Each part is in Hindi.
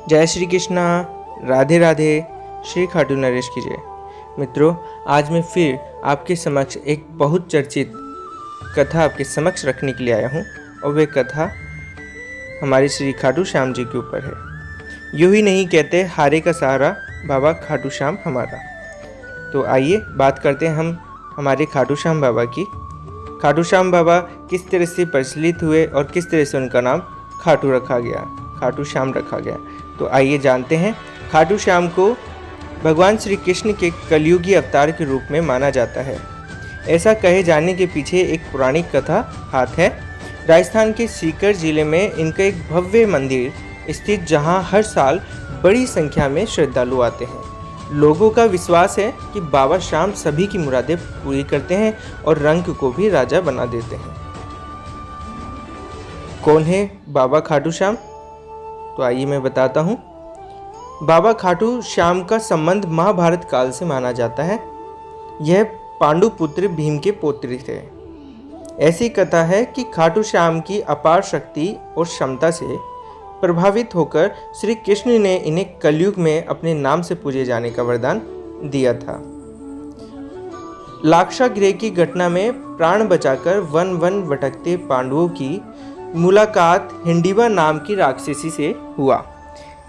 जय श्री कृष्णा, राधे राधे, श्री खाटू नरेश की जय। मित्रों, आज मैं फिर आपके समक्ष एक बहुत चर्चित कथा आपके समक्ष रखने के लिए आया हूँ और वह कथा हमारे श्री खाटू श्याम जी के ऊपर है। यूँ ही नहीं कहते हारे का सहारा बाबा खाटू श्याम हमारा। तो आइए बात करते हैं हम हमारे खाटू श्याम बाबा की। खाटू श्याम बाबा किस तरह से प्रचलित हुए और किस तरह से उनका नाम खाटू रखा गया, खाटू श्याम रखा गया। तो आइए जानते हैं। खाटू श्याम को भगवान श्री कृष्ण के कलयुगी अवतार के रूप में माना जाता है। ऐसा कहे जाने के पीछे एक पौराणिक कथा हाथ है। राजस्थान के सीकर जिले में इनका एक भव्य मंदिर स्थित, जहां हर साल बड़ी संख्या में श्रद्धालु आते हैं। लोगों का विश्वास है कि बाबा श्याम सभी की मुरादें पूरी करते हैं और रंग को भी राजा बना देते हैं। कौन है बाबा खाटू श्याम? तो आइए मैं बताता हूँ। बाबा खाटू श्याम का संबंध महाभारत काल से माना जाता है। यह पांडु पुत्र भीम के पौत्र थे। ऐसी कथा है कि खाटू श्याम की अपार शक्ति और क्षमता से प्रभावित होकर श्री कृष्ण ने इन्हें कलयुग में अपने नाम से पूजे जाने का वरदान दिया था। लाक्षागृह की घटना में प्राण बचाकर वन वन भटकते पांडवों की मुलाकात हिंडिबा नाम की राक्षसी से हुआ।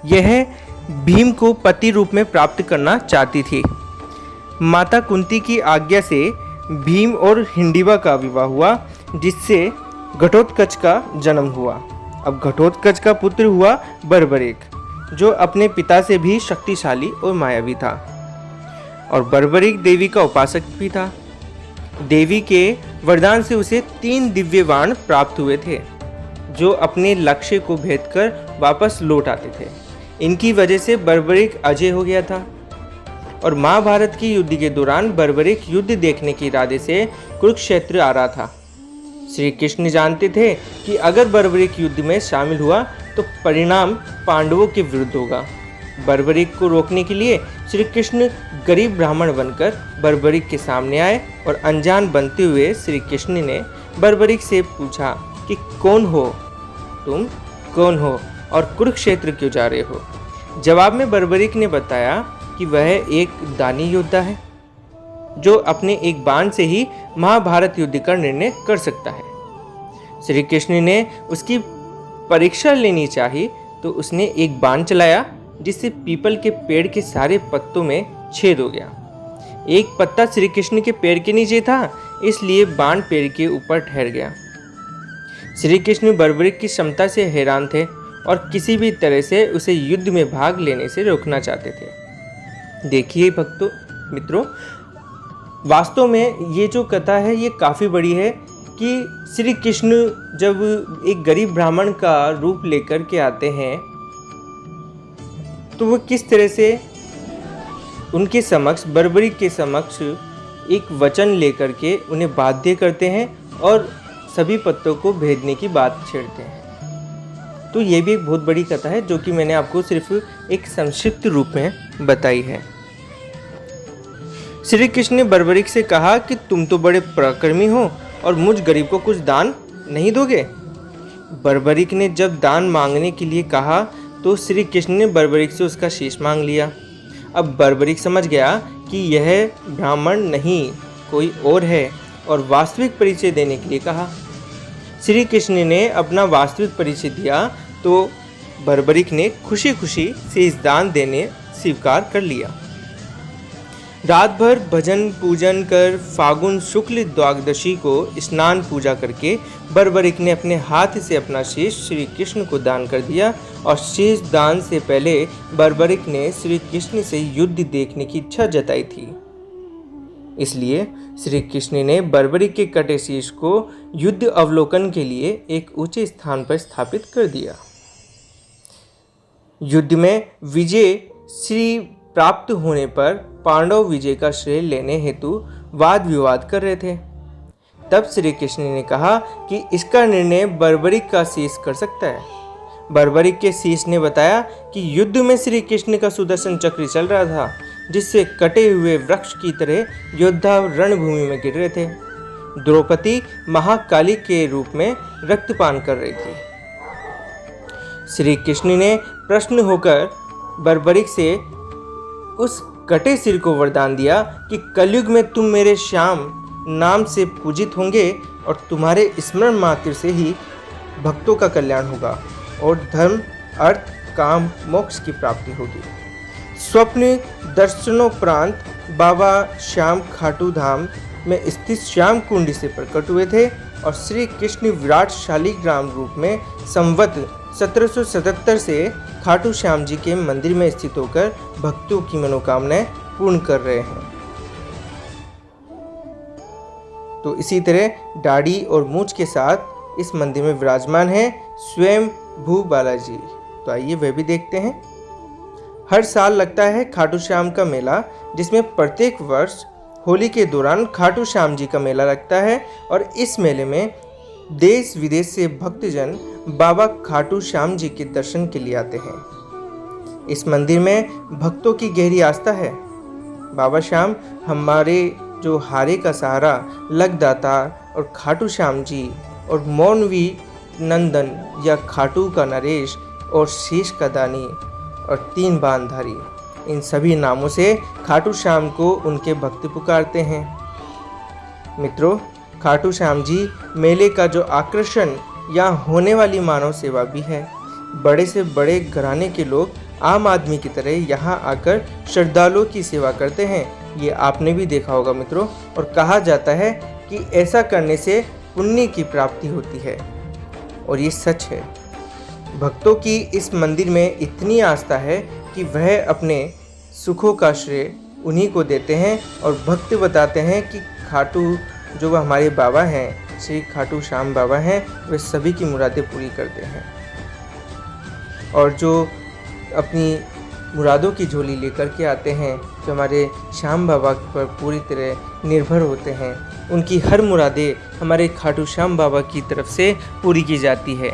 यह भीम को पति रूप में प्राप्त करना चाहती थी। माता कुंती की आज्ञा से भीम और हिंडिबा का विवाह हुआ, जिससे घटोत्कच का जन्म हुआ। अब घटोत्कच का पुत्र हुआ बर्बरिक, जो अपने पिता से भी शक्तिशाली और मायावी था। और बर्बरिक देवी का उपासक भी था। देवी के वरदान से उसे 3 दिव्य बाण प्राप्त हुए थे, जो अपने लक्ष्य को भेद कर वापस लौट आते थे। इनकी वजह से बर्बरिक अजय हो गया था। और महाभारत की युद्ध के दौरान बर्बरिक युद्ध देखने के इरादे से कुरुक्षेत्र आ रहा था। श्री कृष्ण जानते थे कि अगर बर्बरिक युद्ध में शामिल हुआ तो परिणाम पांडवों के विरुद्ध होगा। बर्बरिक को रोकने के लिए श्री कृष्ण गरीब ब्राह्मण बनकर बर्बरिक के सामने आए और अनजान बनते हुए श्री कृष्ण ने बर्बरिक से पूछा कि कौन हो तुम, कौन हो और कुरुक्षेत्र क्यों जा रहे हो? जवाब में बर्बरिक ने बताया कि वह एक दानी योद्धा है, जो अपने एक बाण से ही महाभारत युद्ध का निर्णय कर सकता है। श्री कृष्ण ने उसकी परीक्षा लेनी चाही तो उसने एक बाण चलाया, जिससे पीपल के पेड़ के सारे पत्तों में छेद हो गया। एक पत्ता श्री कृष्ण के पैर के नीचे था, इसलिए बाण पेड़ के ऊपर ठहर गया। श्री कृष्ण बर्बरिक की क्षमता से हैरान थे और किसी भी तरह से उसे युद्ध में भाग लेने से रोकना चाहते थे। देखिए भक्तों, मित्रों, वास्तव में ये जो कथा है ये काफ़ी बड़ी है कि श्री कृष्ण जब एक गरीब ब्राह्मण का रूप लेकर के आते हैं तो वो किस तरह से उनके समक्ष, बर्बरिक के समक्ष एक वचन लेकर के उन्हें बाध्य करते हैं और सभी पत्तों को भेदने की बात छेड़ते हैं। तो ये भी एक बहुत बड़ी कथा है, जो कि मैंने आपको सिर्फ एक संक्षिप्त रूप में बताई है। श्री कृष्ण ने बर्बरिक से कहा कि तुम तो बड़े पराक्रमी हो और मुझ गरीब को कुछ दान नहीं दोगे? बर्बरिक ने जब दान मांगने के लिए कहा तो श्री कृष्ण ने बर्बरिक से उसका शीश मांग लिया। अब बर्बरिक समझ गया कि यह ब्राह्मण नहीं कोई और है और वास्तविक परिचय देने के लिए कहा। श्री कृष्ण ने अपना वास्तविक परिचय दिया तो बर्बरिक ने खुशी खुशी से इस दान देने स्वीकार कर लिया। रात भर भजन पूजन कर फागुन शुक्ल द्वादशी को स्नान पूजा करके बर्बरिक ने अपने हाथ से अपना शीश श्री कृष्ण को दान कर दिया। और शीश दान से पहले बर्बरिक ने श्री कृष्ण से युद्ध देखने की इच्छा जताई थी, इसलिए श्री कृष्ण ने बर्बरिक के कटे शीश को युद्ध अवलोकन के लिए एक ऊंचे स्थान पर स्थापित कर दिया। युद्ध में विजय श्री प्राप्त होने पर पांडव विजय का श्रेय लेने हेतु वाद विवाद कर रहे थे। तब श्री कृष्ण ने कहा कि इसका निर्णय बर्बरिक का शीश कर सकता है। बर्बरिक के शीश ने बताया कि युद्ध में श्री कृष्ण का सुदर्शन चक्र चल रहा था, जिससे कटे हुए वृक्ष की तरह योद्धा रणभूमि में गिर रहे थे। द्रौपदी महाकाली के रूप में रक्तपान कर रही थी। श्री कृष्ण ने प्रश्न होकर बर्बरिक से उस कटे सिर को वरदान दिया कि कलयुग में तुम मेरे श्याम नाम से पूजित होंगे और तुम्हारे स्मरण मात्र से ही भक्तों का कल्याण होगा और धर्म, अर्थ, काम, मोक्ष की प्राप्ति होगी। स्वप्न दर्शनोपरांत बाबा श्याम खाटू धाम में स्थित श्याम कुंड से प्रकट हुए थे और श्री कृष्ण विराट शालिग्राम रूप में संवत 1777 से खाटू श्याम जी के मंदिर में स्थित होकर भक्तों की मनोकामनाएं पूर्ण कर रहे हैं। तो इसी तरह दाढ़ी और मूंछ के साथ इस मंदिर में विराजमान है स्वयं भू बालाजी। तो आइए वह भी देखते हैं। हर साल लगता है खाटू श्याम का मेला, जिसमें प्रत्येक वर्ष होली के दौरान खाटू श्याम जी का मेला लगता है और इस मेले में देश विदेश से भक्तजन बाबा खाटू श्याम जी के दर्शन के लिए आते हैं। इस मंदिर में भक्तों की गहरी आस्था है। बाबा श्याम हमारे जो हारे का सहारा, लगदातार और खाटू श्याम जी और मौनवी नंदन या खाटू का नरेश और शीश का दानी और 3 बांधारी, इन सभी नामों से खाटू श्याम को उनके भक्त पुकारते हैं। मित्रों, खाटू श्याम जी मेले का जो आकर्षण यहाँ होने वाली मानव सेवा भी है। बड़े से बड़े घराने के लोग आम आदमी की तरह यहाँ आकर श्रद्धालुओं की सेवा करते हैं। ये आपने भी देखा होगा मित्रों। और कहा जाता है कि ऐसा करने से पुण्य की प्राप्ति होती है और ये सच है। भक्तों की इस मंदिर में इतनी आस्था है कि वह अपने सुखों का श्रेय उन्हीं को देते हैं और भक्त बताते हैं कि खाटू जो हमारे बाबा हैं, श्री खाटू श्याम बाबा हैं, वे सभी की मुरादें पूरी करते हैं और जो अपनी मुरादों की झोली लेकर के आते हैं, जो हमारे श्याम बाबा पर पूरी तरह निर्भर होते हैं, उनकी हर मुरादें हमारे खाटू श्याम बाबा की तरफ से पूरी की जाती है।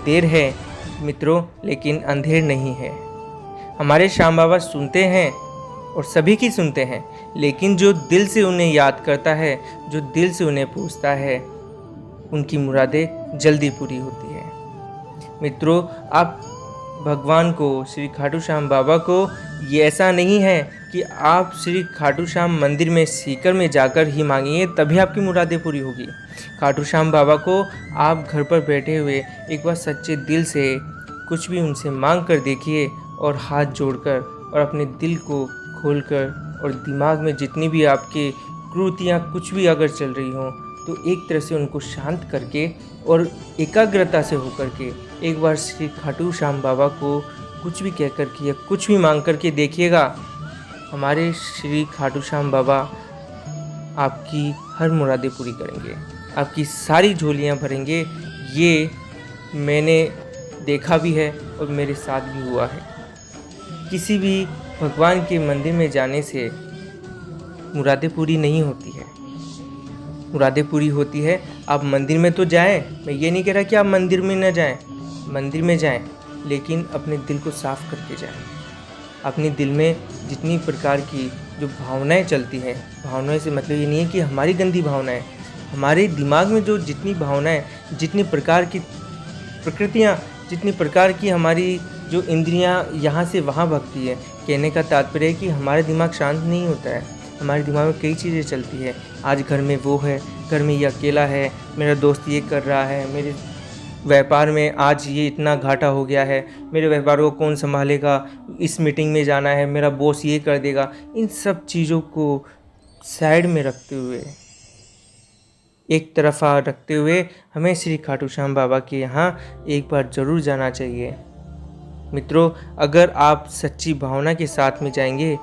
देर है मित्रों, लेकिन अंधेर नहीं है। हमारे श्याम बाबा सुनते हैं और सभी की सुनते हैं, लेकिन जो दिल से उन्हें याद करता है, जो दिल से उन्हें पूछता है, उनकी मुरादें जल्दी पूरी होती है। मित्रों, आप भगवान को, श्री खाटू श्याम बाबा को, ये ऐसा नहीं है कि आप श्री खाटू श्याम मंदिर में सीकर में जाकर ही मांगिए तभी आपकी मुरादें पूरी होगी। खाटू श्याम बाबा को आप घर पर बैठे हुए एक बार सच्चे दिल से कुछ भी उनसे मांग कर देखिए और हाथ जोड़कर और अपने दिल को खोलकर और दिमाग में जितनी भी आपके कृतियाँ कुछ भी अगर चल रही हों तो एक तरह से उनको शांत करके और एकाग्रता से होकर के एक बार श्री खाटू श्याम बाबा को कुछ भी कह कर के या कुछ भी मांग करके देखिएगा। हमारे श्री खाटू श्याम बाबा आपकी हर मुरादें पूरी करेंगे, आपकी सारी झोलियाँ भरेंगे। ये मैंने देखा भी है और मेरे साथ भी हुआ है। किसी भी भगवान के मंदिर में जाने से मुरादें पूरी नहीं होती है। मुरादें पूरी होती है आप मंदिर में तो जाएं, मैं ये नहीं कह रहा कि आप मंदिर में न जाएं, मंदिर में जाएं, लेकिन अपने दिल को साफ करके जाएं। अपने दिल में जितनी प्रकार की जो भावनाएं चलती हैं, भावनाएं से मतलब ये नहीं है कि हमारी गंदी भावनाएं, हमारे दिमाग में जो जितनी भावनाएं, जितनी प्रकार की प्रकृतियाँ, जितनी प्रकार की हमारी जो इंद्रियां यहाँ से वहाँ भगती है, कहने का तात्पर्य है कि हमारा दिमाग शांत नहीं होता है। हमारे दिमाग में कई चीज़ें चलती है। आज घर में वो है, घर में ये अकेला है, मेरा दोस्त ये कर रहा है, मेरे व्यापार में आज ये इतना घाटा हो गया है, मेरे व्यापार को कौन संभालेगा, इस मीटिंग में जाना है, मेरा बॉस ये कर देगा। इन सब चीज़ों को साइड में रखते हुए, एक तरफा रखते हुए हमें श्री खाटू श्याम बाबा के यहाँ एक बार ज़रूर जाना चाहिए। मित्रों, अगर आप सच्ची भावना के साथ में जाएंगे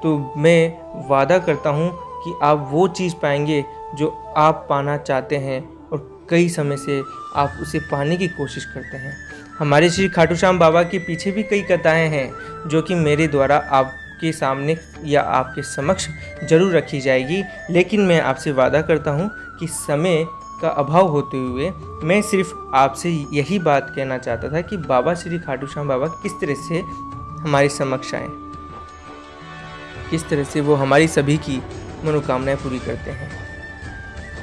तो मैं वादा करता हूँ कि आप वो चीज़ पाएंगे जो आप पाना चाहते हैं और कई समय से आप उसे पाने की कोशिश करते हैं। हमारे श्री खाटू श्याम बाबा के पीछे भी कई कथाएं हैं जो कि मेरे द्वारा आपके सामने या आपके समक्ष जरूर रखी जाएगी, लेकिन मैं आपसे वादा करता हूँ कि समय का अभाव होते हुए मैं सिर्फ आपसे यही बात कहना चाहता था कि बाबा श्री खाटू श्याम बाबा किस तरह से हमारे समक्ष आए, किस तरह से वो हमारी सभी की मनोकामनाएं पूरी करते हैं।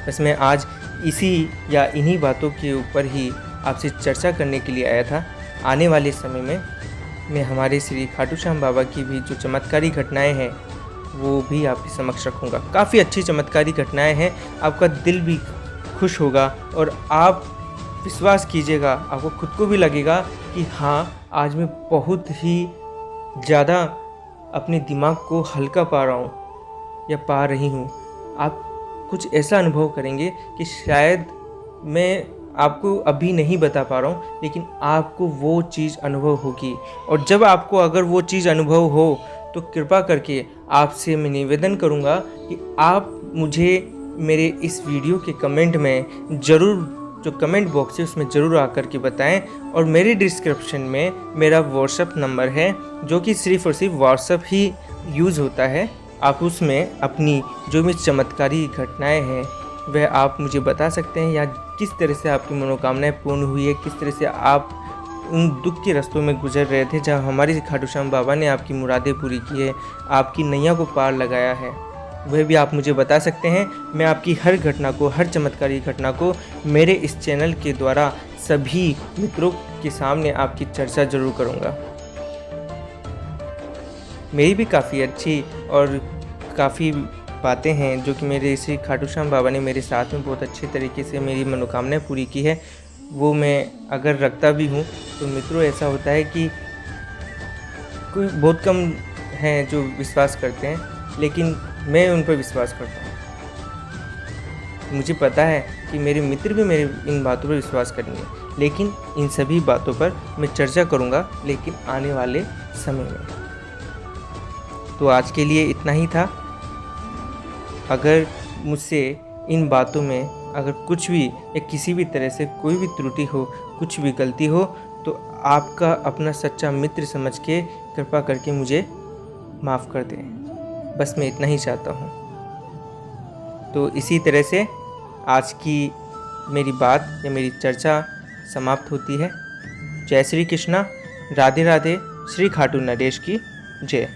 बस मैं आज इसी या इन्हीं बातों के ऊपर ही आपसे चर्चा करने के लिए आया था। आने वाले समय में मैं हमारे श्री खाटू श्याम बाबा की भी जो चमत्कारी घटनाएं हैं वो भी आपके समक्ष रखूँगा। काफ़ी अच्छी चमत्कारी घटनाएं हैं, आपका दिल भी खुश होगा और आप विश्वास कीजिएगा, आपको खुद को भी लगेगा कि हाँ, आज मैं बहुत ही ज़्यादा अपने दिमाग को हल्का पा रहा हूँ या पा रही हूँ। आप कुछ ऐसा अनुभव करेंगे कि शायद मैं आपको अभी नहीं बता पा रहा हूँ, लेकिन आपको वो चीज़ अनुभव होगी। और जब आपको अगर वो चीज़ अनुभव हो तो कृपा करके आपसे मैं निवेदन करूँगा कि आप मुझे मेरे इस वीडियो के कमेंट में ज़रूर, जो कमेंट बॉक्स है उसमें ज़रूर आकर के बताएं। और मेरे डिस्क्रिप्शन में मेरा व्हाट्सएप नंबर है, जो कि सिर्फ़ और सिर्फ व्हाट्सएप ही यूज़ होता है। आप उसमें अपनी जो भी चमत्कारी घटनाएं हैं वह आप मुझे बता सकते हैं, या किस तरह से आपकी मनोकामनाएं पूर्ण हुई है, किस तरह से आप उन दुख के रास्तों में गुजर रहे थे जहाँ हमारे खाटू श्याम बाबा ने आपकी मुरादें पूरी की है, आपकी नैया को पार लगाया है, वह भी आप मुझे बता सकते हैं। मैं आपकी हर घटना को, हर चमत्कारी घटना को मेरे इस चैनल के द्वारा सभी मित्रों के सामने आपकी चर्चा जरूर करूँगा। मेरी भी काफ़ी अच्छी और काफ़ी बातें हैं जो कि मेरे श्री खाटू श्याम बाबा ने मेरे साथ में बहुत अच्छे तरीके से मेरी मनोकामनाएं पूरी की है। वो मैं अगर रखता भी हूँ तो मित्रों, ऐसा होता है कि कोई बहुत कम हैं जो विश्वास करते हैं, लेकिन मैं उन पर विश्वास करता हूँ। मुझे पता है कि मेरे मित्र भी मेरे इन बातों पर विश्वास करेंगे, लेकिन इन सभी बातों पर मैं चर्चा करूँगा, लेकिन आने वाले समय में। तो आज के लिए इतना ही था। अगर मुझसे इन बातों में अगर कुछ भी या किसी भी तरह से कोई भी त्रुटि हो, कुछ भी गलती हो, तो आपका अपना सच्चा मित्र समझ के कृपा करके मुझे माफ़ कर दें। बस मैं इतना ही चाहता हूँ। तो इसी तरह से आज की मेरी बात या मेरी चर्चा समाप्त होती है। जय श्री कृष्णा, राधे राधे, श्री खाटू नरेश की जय।